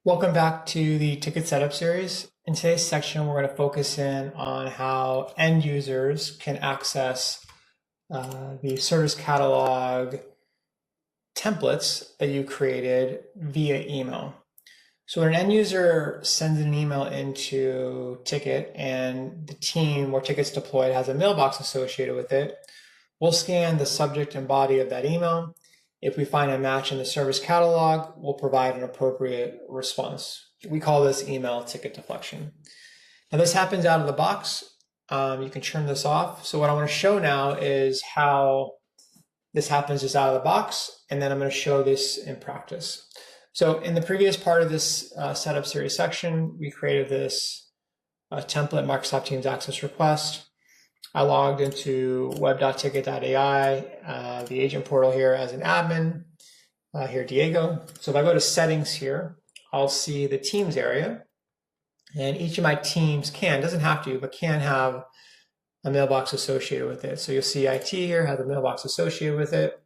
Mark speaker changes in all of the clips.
Speaker 1: Welcome back to the ticket setup series. In today's section, we're going to focus in on how end users can access the service catalog templates that you created via email. So when an end user sends an email into Tikit and the team where Tikit's deployed has a mailbox associated with it, we'll scan the subject and body of that email. If we find a match in the service catalog, we'll provide an appropriate response. We call this email ticket deflection. Now this happens out of the box. You can turn this off. So what I want to show now is how this happens just out of the box, and then I'm going to show this in practice. So in the previous part of this setup series section, we created this template Microsoft Teams access request. I logged into web.tikit.ai, the agent portal here as an admin, here Diego. So if I go to settings here, I'll see the Teams area, and each of my teams doesn't have to, but can have a mailbox associated with it. So you'll see IT here has a mailbox associated with it.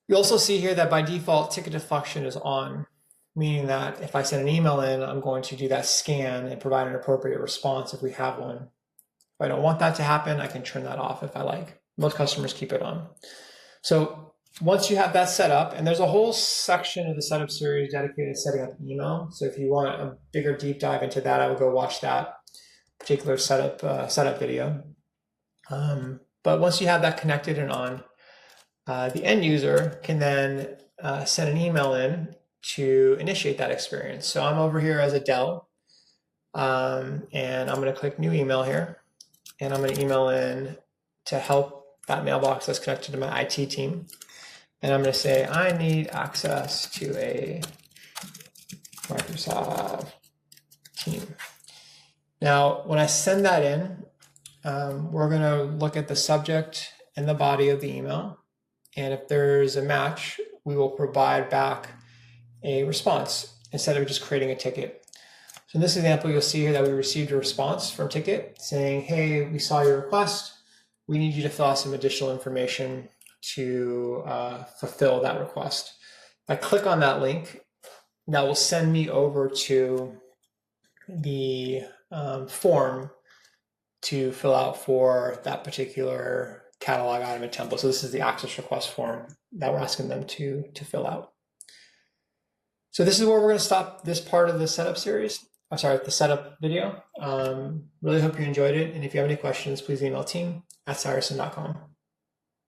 Speaker 1: You also see here that by default, ticket deflection is on, meaning that if I send an email in, I'm going to do that scan and provide an appropriate response if we have one. If I don't want that to happen, I can turn that off if I like. Most customers keep it on. So once you have that set up, and there's a whole section of the setup series dedicated to setting up email. So if you want a bigger deep dive into that, I would go watch that particular setup video. But once you have that connected and on, the end user can then send an email in to initiate that experience. So I'm over here as a Dell, and I'm going to click new email here. And I'm going to email in to help that mailbox that's connected to my IT team. And I'm going to say, I need access to a Microsoft team. Now, when I send that in, we're going to look at the subject and the body of the email. And if there's a match, we will provide back a response instead of just creating a ticket. So in this example, you'll see here that we received a response from Tikit saying, hey, we saw your request. We need you to fill out some additional information to fulfill that request. If I click on that link, that will send me over to the form to fill out for that particular catalog item and template. So this is the access request form that we're asking them to fill out. So this is where we're going to stop this part of the setup series. I'm sorry, the setup video. Really hope you enjoyed it. And if you have any questions, please email team@cyerson.com.